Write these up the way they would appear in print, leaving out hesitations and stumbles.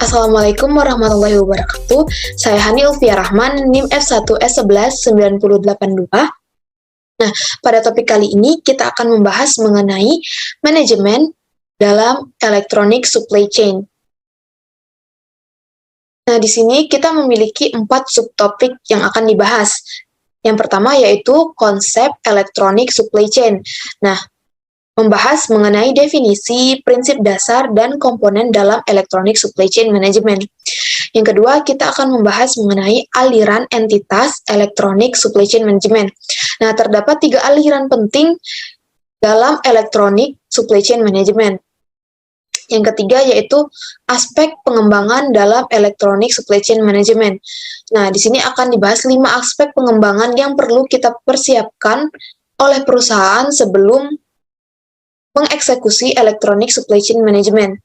Assalamualaikum warahmatullahi wabarakatuh. Saya Hani Ulfia Rahman, NIM F1S11 90882. Nah, pada topik kali ini kita akan membahas mengenai manajemen dalam electronic supply chain. Nah, di sini kita memiliki 4 subtopik yang akan dibahas. Yang pertama yaitu konsep electronic supply chain. Nah, membahas mengenai definisi, prinsip dasar, dan komponen dalam electronic supply chain management. Yang kedua, kita akan membahas mengenai aliran entitas electronic supply chain management. Nah, terdapat 3 aliran penting dalam electronic supply chain management. Yang ketiga yaitu aspek pengembangan dalam electronic supply chain management. Nah, di sini akan dibahas 5 aspek pengembangan yang perlu kita persiapkan oleh perusahaan sebelum mengeksekusi electronic supply chain management.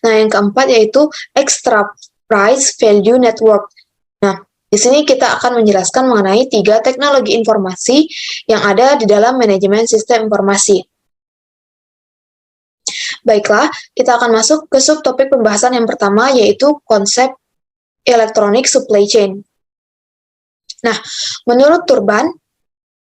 Nah, yang keempat yaitu enterprise value network. Nah, di sini kita akan menjelaskan mengenai 3 teknologi informasi yang ada di dalam manajemen sistem informasi. Baiklah, kita akan masuk ke subtopik pembahasan yang pertama yaitu konsep electronic supply chain. Nah, menurut Turban,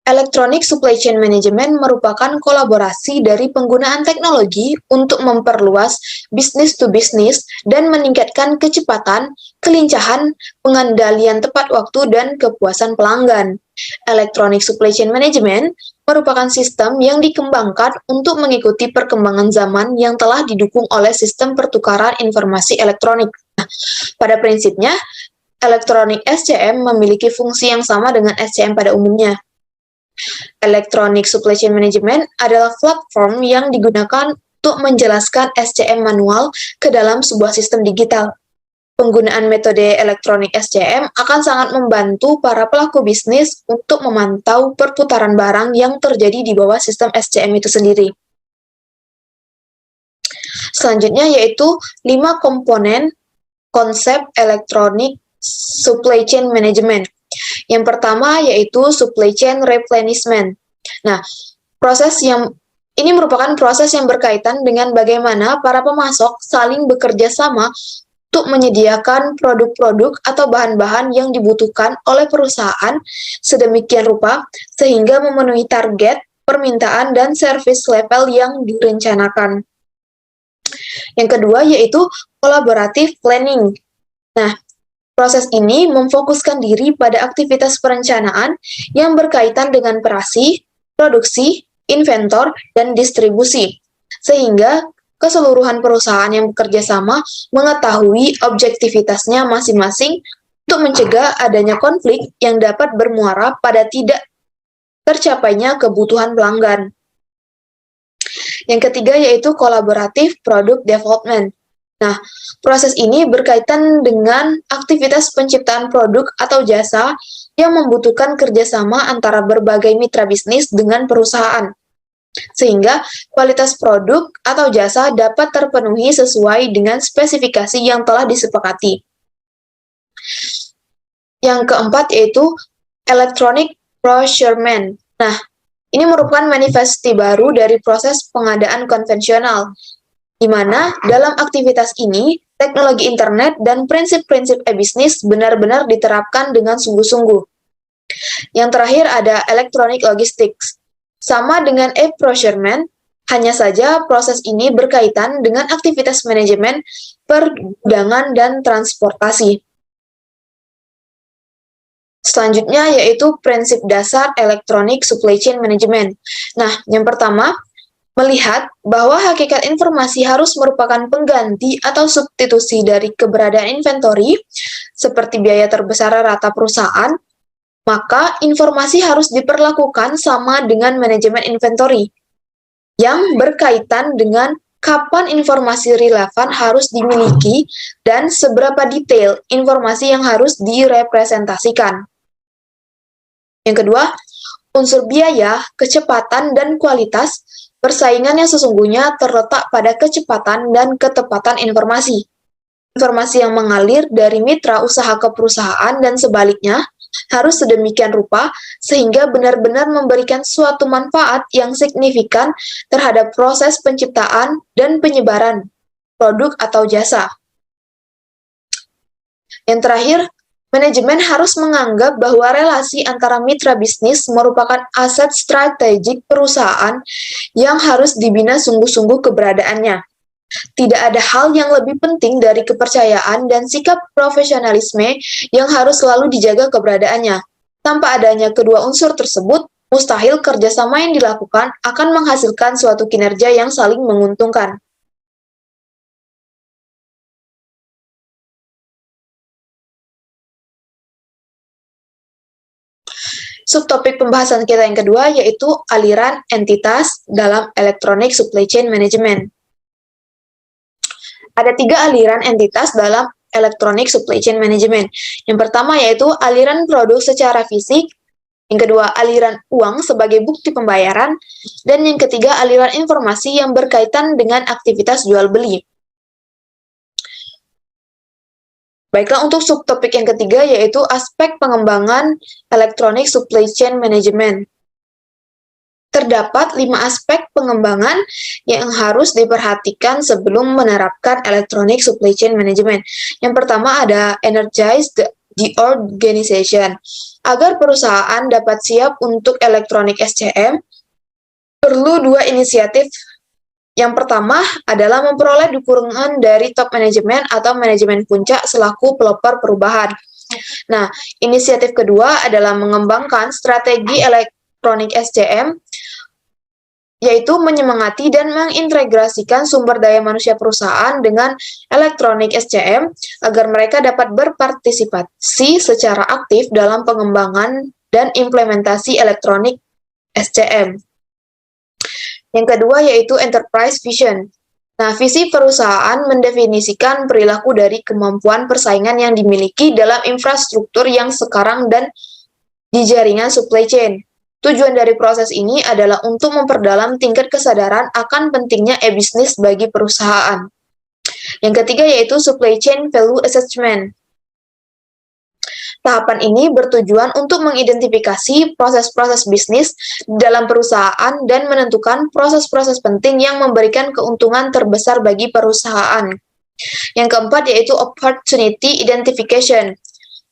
Electronic Supply Chain Management merupakan kolaborasi dari penggunaan teknologi untuk memperluas bisnis to bisnis dan meningkatkan kecepatan, kelincahan, pengendalian tepat waktu, dan kepuasan pelanggan. Electronic Supply Chain Management merupakan sistem yang dikembangkan untuk mengikuti perkembangan zaman yang telah didukung oleh sistem pertukaran informasi elektronik. Nah, pada prinsipnya, Electronic SCM memiliki fungsi yang sama dengan SCM pada umumnya. Electronic Supply Chain Management adalah platform yang digunakan untuk menjelaskan SCM manual ke dalam sebuah sistem digital. Penggunaan metode Electronic SCM akan sangat membantu para pelaku bisnis untuk memantau perputaran barang yang terjadi di bawah sistem SCM itu sendiri. Selanjutnya yaitu 5 komponen konsep Electronic Supply Chain Management. Yang pertama yaitu supply chain replenishment. Nah, ini merupakan proses yang berkaitan dengan bagaimana para pemasok saling bekerja sama untuk menyediakan produk-produk atau bahan-bahan yang dibutuhkan oleh perusahaan sedemikian rupa sehingga memenuhi target, permintaan, dan service level yang direncanakan. Yang kedua yaitu collaborative planning. Nah, proses ini memfokuskan diri pada aktivitas perencanaan yang berkaitan dengan operasi, produksi, inventor, dan distribusi, sehingga keseluruhan perusahaan yang bekerja sama mengetahui objektivitasnya masing-masing untuk mencegah adanya konflik yang dapat bermuara pada tidak tercapainya kebutuhan pelanggan. Yang ketiga yaitu collaborative product development. Nah, proses ini berkaitan dengan aktivitas penciptaan produk atau jasa yang membutuhkan kerjasama antara berbagai mitra bisnis dengan perusahaan, sehingga kualitas produk atau jasa dapat terpenuhi sesuai dengan spesifikasi yang telah disepakati. Yang keempat yaitu electronic procurement. Nah, ini merupakan manifestasi baru dari proses pengadaan konvensional, di mana dalam aktivitas ini, teknologi internet dan prinsip-prinsip e-bisnis benar-benar diterapkan dengan sungguh-sungguh. Yang terakhir ada electronic logistics. Sama dengan e-procurement, hanya saja proses ini berkaitan dengan aktivitas manajemen pergudangan dan transportasi. Selanjutnya yaitu prinsip dasar electronic supply chain management. Nah, yang pertama, melihat bahwa hakikat informasi harus merupakan pengganti atau substitusi dari keberadaan inventory, seperti biaya terbesar rata perusahaan, maka informasi harus diperlakukan sama dengan manajemen inventory, yang berkaitan dengan kapan informasi relevan harus dimiliki dan seberapa detail informasi yang harus direpresentasikan. Yang kedua, unsur biaya, kecepatan, dan kualitas. Persaingan yang sesungguhnya terletak pada kecepatan dan ketepatan informasi. Informasi yang mengalir dari mitra usaha ke perusahaan dan sebaliknya harus sedemikian rupa sehingga benar-benar memberikan suatu manfaat yang signifikan terhadap proses penciptaan dan penyebaran produk atau jasa. Yang terakhir, manajemen harus menganggap bahwa relasi antara mitra bisnis merupakan aset strategik perusahaan yang harus dibina sungguh-sungguh keberadaannya. Tidak ada hal yang lebih penting dari kepercayaan dan sikap profesionalisme yang harus selalu dijaga keberadaannya. Tanpa adanya kedua unsur tersebut, mustahil kerjasama yang dilakukan akan menghasilkan suatu kinerja yang saling menguntungkan. Subtopik pembahasan kita yang kedua yaitu aliran entitas dalam Electronic Supply Chain Management. Ada 3 aliran entitas dalam Electronic Supply Chain Management. Yang pertama yaitu aliran produk secara fisik, yang kedua aliran uang sebagai bukti pembayaran, dan yang ketiga aliran informasi yang berkaitan dengan aktivitas jual beli. Baiklah, untuk subtopik yang ketiga yaitu aspek pengembangan Electronic Supply Chain Management. Terdapat 5 aspek pengembangan yang harus diperhatikan sebelum menerapkan Electronic Supply Chain Management. Yang pertama ada energize the organization. Agar perusahaan dapat siap untuk Electronic SCM, perlu 2 inisiatif. Yang pertama adalah memperoleh dukungan dari top manajemen atau manajemen puncak selaku pelopor perubahan. Nah, inisiatif kedua adalah mengembangkan strategi Electronic SCM, yaitu menyemangati dan mengintegrasikan sumber daya manusia perusahaan dengan Electronic SCM agar mereka dapat berpartisipasi secara aktif dalam pengembangan dan implementasi Electronic SCM. Yang kedua yaitu Enterprise Vision. Nah, visi perusahaan mendefinisikan perilaku dari kemampuan persaingan yang dimiliki dalam infrastruktur yang sekarang dan di jaringan supply chain. Tujuan dari proses ini adalah untuk memperdalam tingkat kesadaran akan pentingnya e-bisnis bagi perusahaan. Yang ketiga yaitu Supply Chain Value Assessment. Tahapan ini bertujuan untuk mengidentifikasi proses-proses bisnis dalam perusahaan dan menentukan proses-proses penting yang memberikan keuntungan terbesar bagi perusahaan. Yang keempat yaitu Opportunity Identification.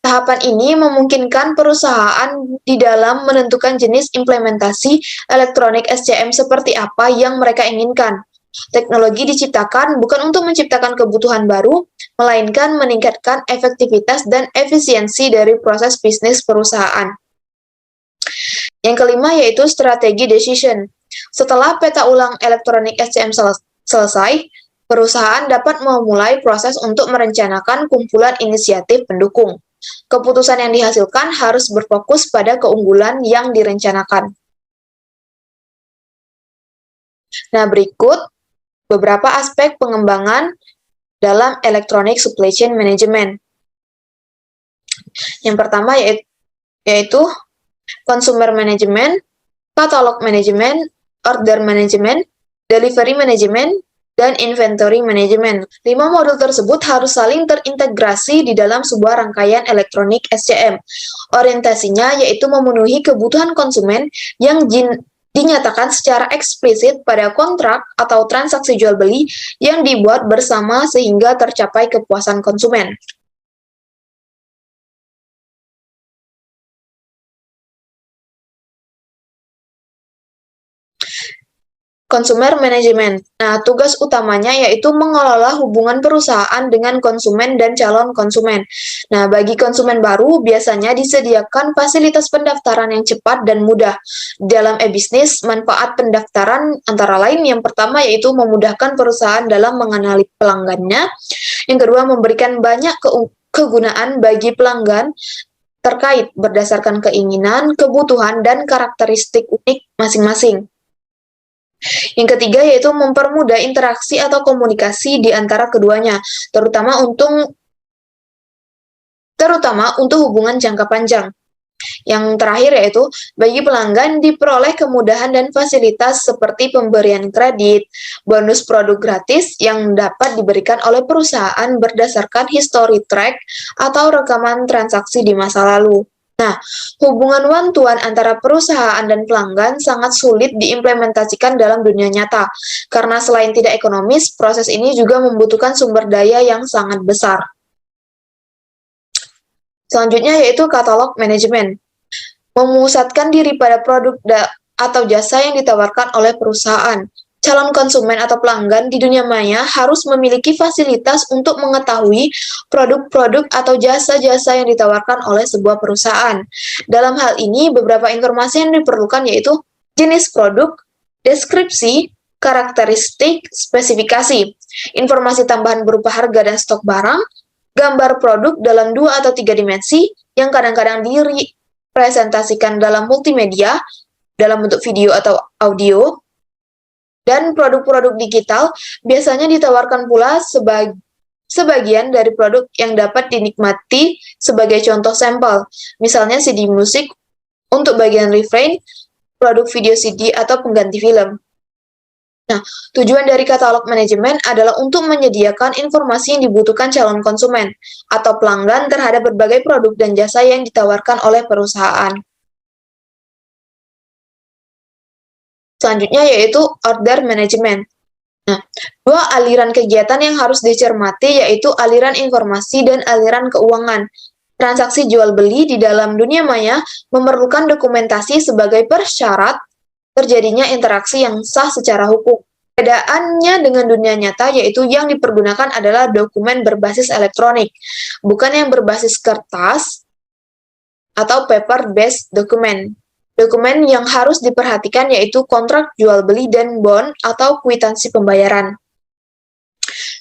Tahapan ini memungkinkan perusahaan di dalam menentukan jenis implementasi Electronic SCM seperti apa yang mereka inginkan. Teknologi diciptakan bukan untuk menciptakan kebutuhan baru, melainkan meningkatkan efektivitas dan efisiensi dari proses bisnis perusahaan. Yang kelima yaitu strategi decision. Setelah peta ulang Electronic SCM selesai, perusahaan dapat memulai proses untuk merencanakan kumpulan inisiatif pendukung. Keputusan yang dihasilkan harus berfokus pada keunggulan yang direncanakan. Nah, berikut beberapa aspek pengembangan dalam Electronic Supply Chain Management. Yang pertama yaitu Consumer Management, Catalog Management, Order Management, Delivery Management, dan Inventory Management. 5 modul tersebut harus saling terintegrasi di dalam sebuah rangkaian Electronic SCM. Orientasinya yaitu memenuhi kebutuhan konsumen yang dinyatakan secara eksplisit pada kontrak atau transaksi jual beli yang dibuat bersama sehingga tercapai kepuasan konsumen. Consumer Management. Nah, tugas utamanya yaitu mengelola hubungan perusahaan dengan konsumen dan calon konsumen. Nah, bagi konsumen baru biasanya disediakan fasilitas pendaftaran yang cepat dan mudah. Dalam e-bisnis, manfaat pendaftaran antara lain yang pertama yaitu memudahkan perusahaan dalam mengenali pelanggannya. Yang kedua, memberikan banyak kegunaan bagi pelanggan terkait berdasarkan keinginan, kebutuhan, dan karakteristik unik masing-masing. Yang ketiga yaitu mempermudah interaksi atau komunikasi di antara keduanya, terutama untuk hubungan jangka panjang. Yang terakhir yaitu bagi pelanggan diperoleh kemudahan dan fasilitas seperti pemberian kredit, bonus produk gratis yang dapat diberikan oleh perusahaan berdasarkan history track atau rekaman transaksi di masa lalu. Nah, hubungan one-to-one antara perusahaan dan pelanggan sangat sulit diimplementasikan dalam dunia nyata, karena selain tidak ekonomis, proses ini juga membutuhkan sumber daya yang sangat besar. Selanjutnya yaitu katalog manajemen. Memusatkan diri pada produk atau jasa yang ditawarkan oleh perusahaan. Calon konsumen atau pelanggan di dunia maya harus memiliki fasilitas untuk mengetahui produk-produk atau jasa-jasa yang ditawarkan oleh sebuah perusahaan. Dalam hal ini, beberapa informasi yang diperlukan yaitu jenis produk, deskripsi, karakteristik, spesifikasi, informasi tambahan berupa harga dan stok barang, gambar produk dalam 2 atau 3 dimensi yang kadang-kadang dipresentasikan dalam multimedia, dalam bentuk video atau audio, dan produk-produk digital biasanya ditawarkan pula sebagian dari produk yang dapat dinikmati sebagai contoh sampel, misalnya CD musik untuk bagian refrain, produk video CD atau pengganti film. Nah, tujuan dari katalog manajemen adalah untuk menyediakan informasi yang dibutuhkan calon konsumen atau pelanggan terhadap berbagai produk dan jasa yang ditawarkan oleh perusahaan. Selanjutnya yaitu order management. Nah, dua aliran kegiatan yang harus dicermati yaitu aliran informasi dan aliran keuangan. Transaksi jual beli di dalam dunia maya memerlukan dokumentasi sebagai persyarat terjadinya interaksi yang sah secara hukum. Perbedaannya dengan dunia nyata yaitu yang dipergunakan adalah dokumen berbasis elektronik, bukan yang berbasis kertas atau paper-based dokumen. Dokumen yang harus diperhatikan yaitu kontrak jual beli dan bond atau kwitansi pembayaran.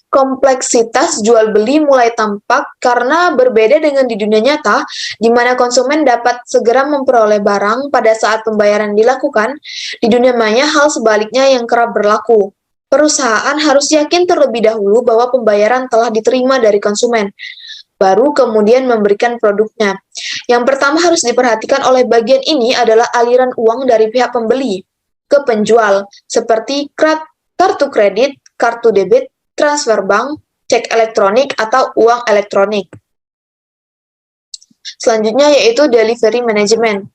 Kompleksitas jual beli mulai tampak karena berbeda dengan di dunia nyata, di mana konsumen dapat segera memperoleh barang pada saat pembayaran dilakukan. Di dunia maya, hal sebaliknya yang kerap berlaku. Perusahaan harus yakin terlebih dahulu bahwa pembayaran telah diterima dari konsumen, baru kemudian memberikan produknya. Yang pertama harus diperhatikan oleh bagian ini adalah aliran uang dari pihak pembeli ke penjual, seperti kartu kredit, kartu debit, transfer bank, cek elektronik, atau uang elektronik. Selanjutnya yaitu delivery management.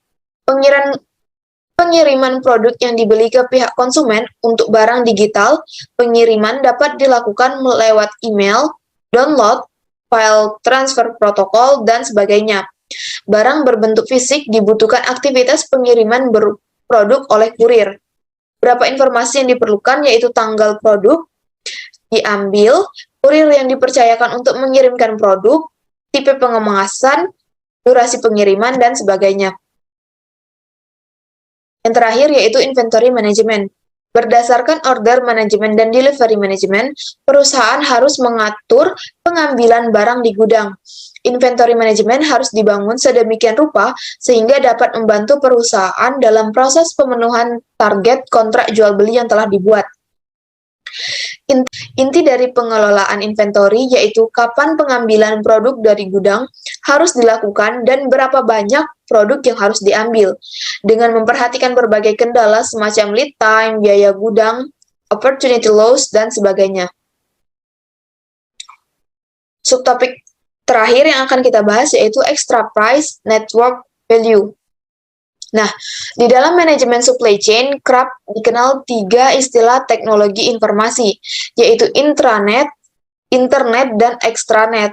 Pengiriman produk yang dibeli ke pihak konsumen untuk barang digital, pengiriman dapat dilakukan lewat email, download, file transfer protokol, dan sebagainya. Barang berbentuk fisik dibutuhkan aktivitas pengiriman produk oleh kurir. Beberapa informasi yang diperlukan yaitu tanggal produk diambil, kurir yang dipercayakan untuk mengirimkan produk, tipe pengemasan, durasi pengiriman, dan sebagainya. Yang terakhir yaitu inventory management. Berdasarkan order manajemen dan delivery management, perusahaan harus mengatur pengambilan barang di gudang. Inventory management harus dibangun sedemikian rupa sehingga dapat membantu perusahaan dalam proses pemenuhan target kontrak jual beli yang telah dibuat. Inti dari pengelolaan inventory yaitu kapan pengambilan produk dari gudang harus dilakukan dan berapa banyak produk yang harus diambil, dengan memperhatikan berbagai kendala semacam lead time, biaya gudang, opportunity loss, dan sebagainya. Subtopik terakhir yang akan kita bahas yaitu extra price network value. Nah, di dalam manajemen supply chain, kerap dikenal 3 istilah teknologi informasi, yaitu intranet, internet, dan extranet.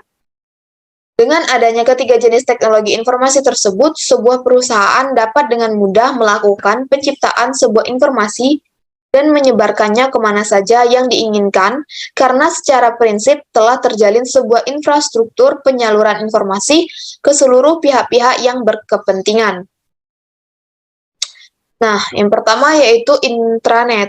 Dengan adanya ketiga jenis teknologi informasi tersebut, sebuah perusahaan dapat dengan mudah melakukan penciptaan sebuah informasi dan menyebarkannya kemana saja yang diinginkan, karena secara prinsip telah terjalin sebuah infrastruktur penyaluran informasi ke seluruh pihak-pihak yang berkepentingan. Nah, yang pertama yaitu intranet,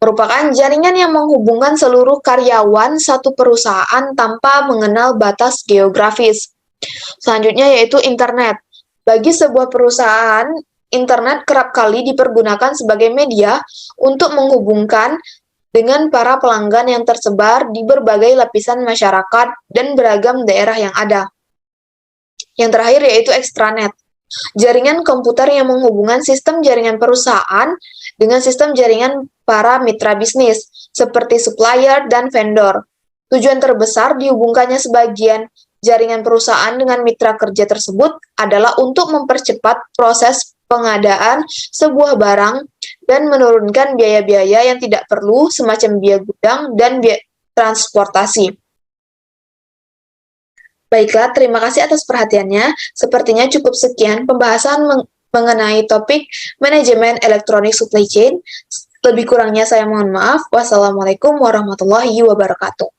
merupakan jaringan yang menghubungkan seluruh karyawan satu perusahaan tanpa mengenal batas geografis. Selanjutnya yaitu internet. Bagi sebuah perusahaan, internet kerap kali dipergunakan sebagai media untuk menghubungkan dengan para pelanggan yang tersebar di berbagai lapisan masyarakat dan beragam daerah yang ada. Yang terakhir yaitu extranet. Jaringan komputer yang menghubungkan sistem jaringan perusahaan dengan sistem jaringan para mitra bisnis, seperti supplier dan vendor. Tujuan terbesar dihubungkannya sebagian jaringan perusahaan dengan mitra kerja tersebut adalah untuk mempercepat proses pengadaan sebuah barang dan menurunkan biaya-biaya yang tidak perlu, semacam biaya gudang dan biaya transportasi. Baiklah, terima kasih atas perhatiannya. Sepertinya cukup sekian pembahasan mengenai topik manajemen elektronik supply chain. Lebih kurangnya saya mohon maaf. Wassalamualaikum warahmatullahi wabarakatuh.